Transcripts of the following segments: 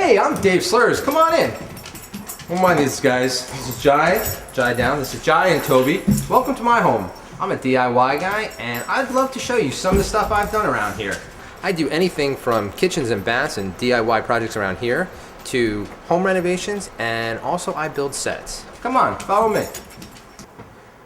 Hey, I'm Dave Slurz. Come on in. Don't mind these guys. This is Jai down. This is Jai and Toby. Welcome to my home. I'm a DIY guy, and I'd love to show you some of the stuff I've done around here. I do anything from kitchens and baths and DIY projects around here to home renovations, and also I build sets. Come on, follow me.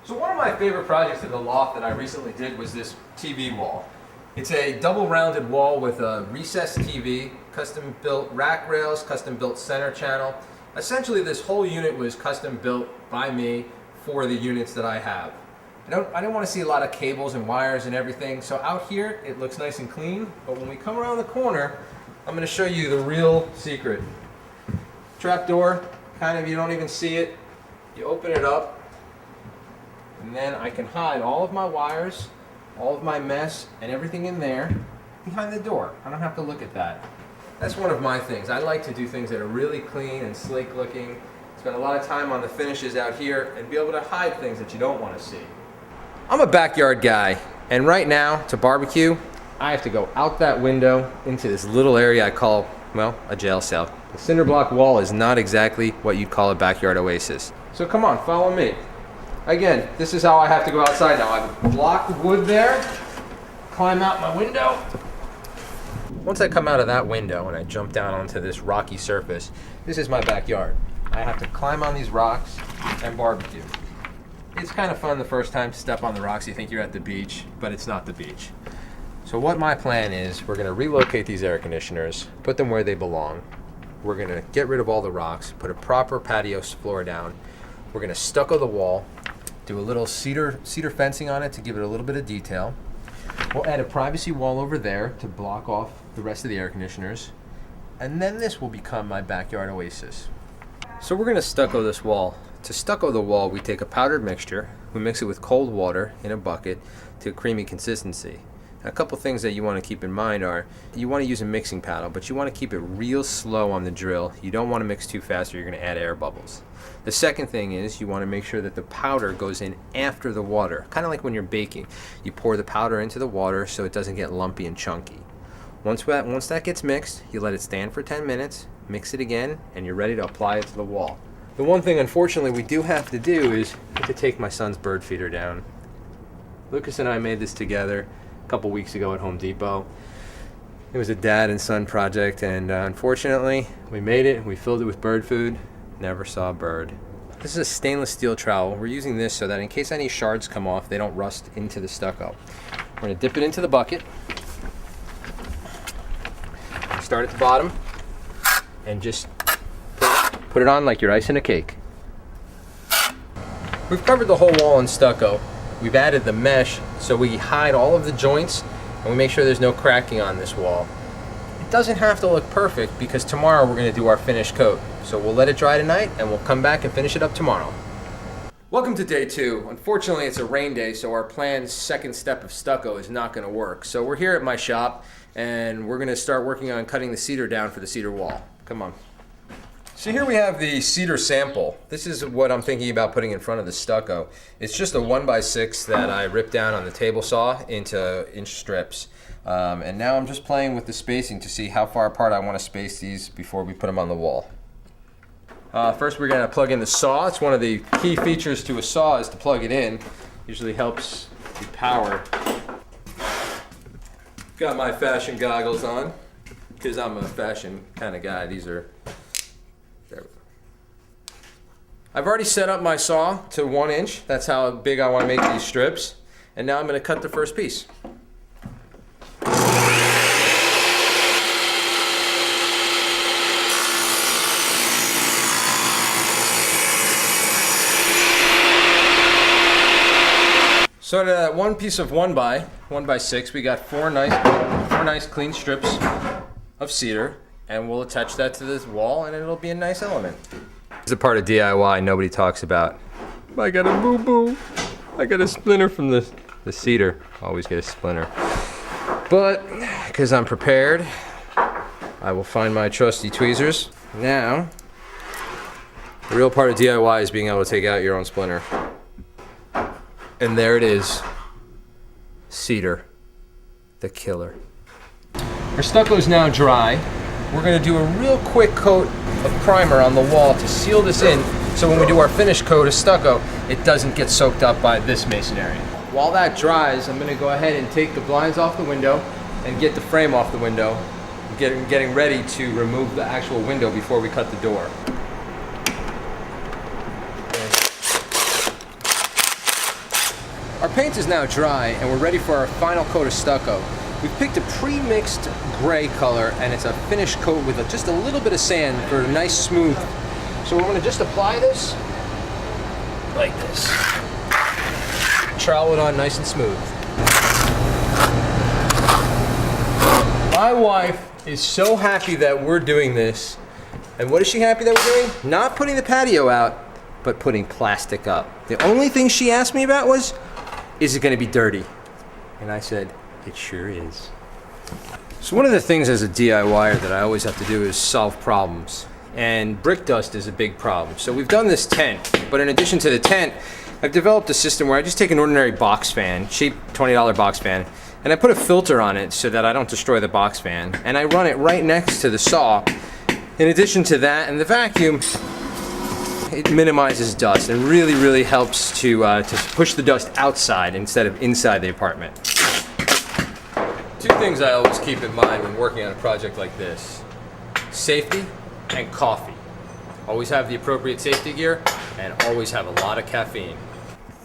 So one of my favorite projects in the loft that I recently did was this TV wall. It's a double rounded wall with a recessed TV, custom built rack rails, custom built center channel. Essentially this whole unit was custom built by me for the units that I have. I don't want to see a lot of cables and wires and everything, so out here it looks nice and clean, but when we come around the corner, I'm going to show you the real secret. Trapdoor, kind of, you don't even see it. You open it up, and then I can hide all of my wires, all of my mess, and everything in there behind the door. I don't have to look at that. That's one of my things. I like to do things that are really clean and sleek looking, spend a lot of time on the finishes out here, and be able to hide things that you don't want to see. I'm a backyard guy, and right now, to barbecue, I have to go out that window into this little area I call, well, a jail cell. The cinder block wall is not exactly what you'd call a backyard oasis. So come on, follow me. Again, this is how I have to go outside now. I've blocked the wood there, climb out my window. Once I come out of that window and I jump down onto this rocky surface, this is my backyard. I have to climb on these rocks and barbecue. It's kind of fun the first time to step on the rocks. You think you're at the beach, but it's not the beach. So what my plan is, we're going to relocate these air conditioners, put them where they belong. We're going to get rid of all the rocks, put a proper patio floor down. We're going to stucco the wall, do a little cedar fencing on it to give it a little bit of detail. We'll add a privacy wall over there to block off the rest of the air conditioners. And then this will become my backyard oasis. So we're going to stucco this wall. To stucco the wall, we take a powdered mixture, we mix it with cold water in a bucket to a creamy consistency. A couple things that you want to keep in mind are, you want to use a mixing paddle, but you want to keep it real slow on the drill. You don't want to mix too fast or you're going to add air bubbles. The second thing is, you want to make sure that the powder goes in after the water, kind of like when you're baking. You pour the powder into the water so it doesn't get lumpy and chunky. Once that gets mixed, you let it stand for 10 minutes, mix it again, and you're ready to apply it to the wall. The one thing, unfortunately, we do have to do is to take my son's bird feeder down. Lucas and I made this together couple weeks ago at Home Depot. It was a dad and son project, and unfortunately we made it. We filled it with bird food, never saw a bird. This is a stainless steel trowel. We're using this so that in case any shards come off, they don't rust into the stucco. We're going to dip it into the bucket, start at the bottom, and just put it on like you're icing a cake. We've covered the whole wall in stucco. We've added the mesh so we hide all of the joints and we make sure there's no cracking on this wall. It doesn't have to look perfect because tomorrow we're going to do our finish coat. So we'll let it dry tonight and we'll come back and finish it up tomorrow. Welcome to day 2. Unfortunately, it's a rain day, so our planned second step of stucco is not going to work. So we're here at my shop and we're going to start working on cutting the cedar down for the cedar wall. Come on. So here we have the cedar sample. This is what I'm thinking about putting in front of the stucco. It's just a 1x6 that I ripped down on the table saw into inch strips. And now I'm just playing with the spacing to see how far apart I want to space these before we put them on the wall. First we're going to plug in the saw. It's one of the key features to a saw is to plug it in. Usually helps the power. Got my fashion goggles on because I'm a fashion kind of guy. These are... There we go. I've already set up my saw to 1 inch. That's how big I want to make these strips. And now I'm going to cut the first piece. So to one piece of 1x6, we got four nice clean strips of cedar. And we'll attach that to this wall and it'll be a nice element. This is a part of DIY nobody talks about. I got a boo-boo. I got a splinter from the cedar. Always get a splinter. But, because I'm prepared, I will find my trusty tweezers. Now, the real part of DIY is being able to take out your own splinter. And there it is. Cedar. The killer. Our stucco is now dry. we're going to do a real quick coat of primer on the wall to seal this in, so when we do our finished coat of stucco, it doesn't get soaked up by this masonry. While that dries, I'm going to go ahead and take the blinds off the window and get the frame off the window, getting ready to remove the actual window before we cut the door. Our paint is now dry and we're ready for our final coat of stucco. We've picked a pre-mixed gray color and it's a finished coat with just a little bit of sand for a nice smooth. So we're going to just apply this like this. Trowel it on nice and smooth. My wife is so happy that we're doing this. And what is she happy that we're doing? Not putting the patio out, but putting plastic up. The only thing she asked me about was, is it going to be dirty? And I said, it sure is. So one of the things as a DIYer that I always have to do is solve problems. And brick dust is a big problem. So we've done this tent, but in addition to the tent, I've developed a system where I just take an ordinary box fan, cheap $20 box fan, and I put a filter on it so that I don't destroy the box fan. And I run it right next to the saw. In addition to that and the vacuum, it minimizes dust and really helps to push the dust outside instead of inside the apartment. Two things I always keep in mind when working on a project like this: safety and coffee. Always have the appropriate safety gear and always have a lot of caffeine.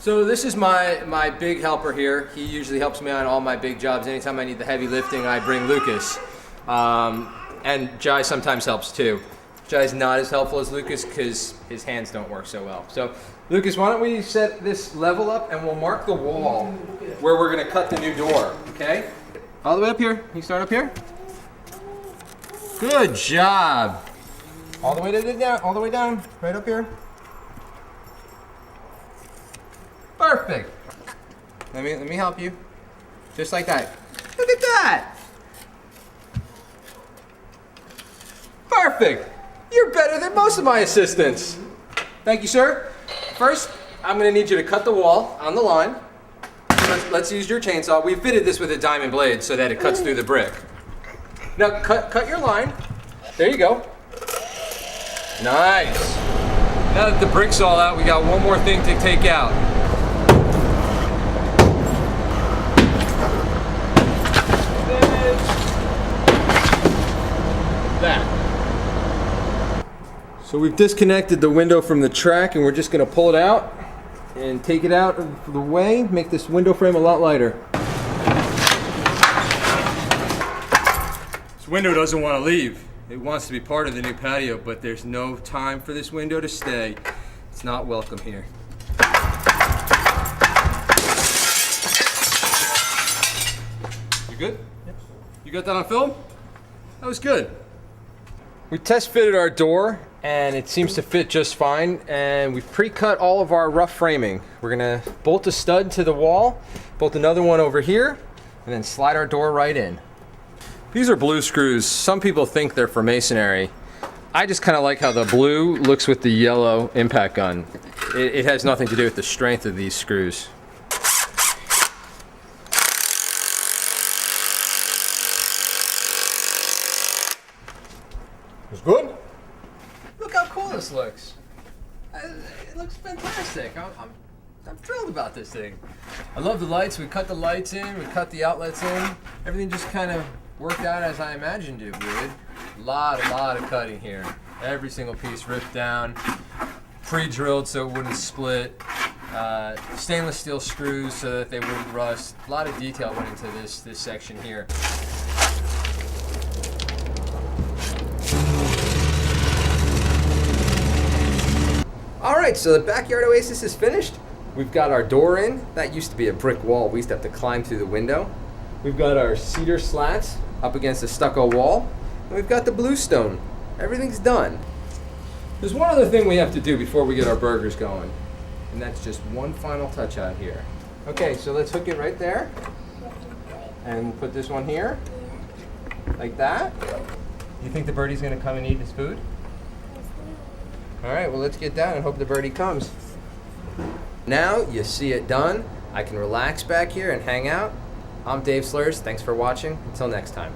So this is my big helper here. He usually helps me on all my big jobs. Anytime I need the heavy lifting, I bring Lucas. And Jai sometimes helps too. Jai's not as helpful as Lucas because his hands don't work so well. So Lucas, why don't we set this level up and we'll mark the wall where we're going to cut the new door, okay? All the way up here. You start up here. Good job. All the way down, all the way down, right up here. Perfect. Let me help you. Just like that. Look at that. Perfect. You're better than most of my assistants. Thank you, sir. First, I'm going to need you to cut the wall on the line. Let's use your chainsaw. We fitted this with a diamond blade so that it cuts through the brick. Now, cut your line. There you go. Nice. Now that the brick's all out, we got one more thing to take out. That. So we've disconnected the window from the track and we're just going to pull it out and take it out of the way, make this window frame a lot lighter. This window doesn't want to leave. It wants to be part of the new patio, but there's no time for this window to stay. It's not welcome here. You good? Yep. You got that on film? That was good. We test fitted our door and it seems to fit just fine, and we've pre-cut all of our rough framing. We're gonna bolt a stud to the wall, bolt another one over here, and then slide our door right in. These are blue screws. Some people think they're for masonry. I just kind of like how the blue looks with the yellow impact gun. It has nothing to do with the strength of these screws. It's good. Look how cool this looks. It looks fantastic. I'm thrilled about this thing. I love the lights. We cut the lights in, we cut the outlets in. Everything just kind of worked out as I imagined it would. A lot of cutting here. Every single piece ripped down, pre-drilled so it wouldn't split. Stainless steel screws so that they wouldn't rust. A lot of detail went into this section here. Alright, so the backyard oasis is finished. We've got our door in. That used to be a brick wall. We used to have to climb through the window. We've got our cedar slats up against the stucco wall. And we've got the bluestone. Everything's done. There's one other thing we have to do before we get our burgers going. And that's just one final touch out here. Okay, so let's hook it right there. And put this one here. Like that. You think the birdie's gonna come and eat his food? All right, well, let's get down and hope the birdie comes. Now you see it done. I can relax back here and hang out. I'm Dave Slurz. Thanks for watching. Until next time.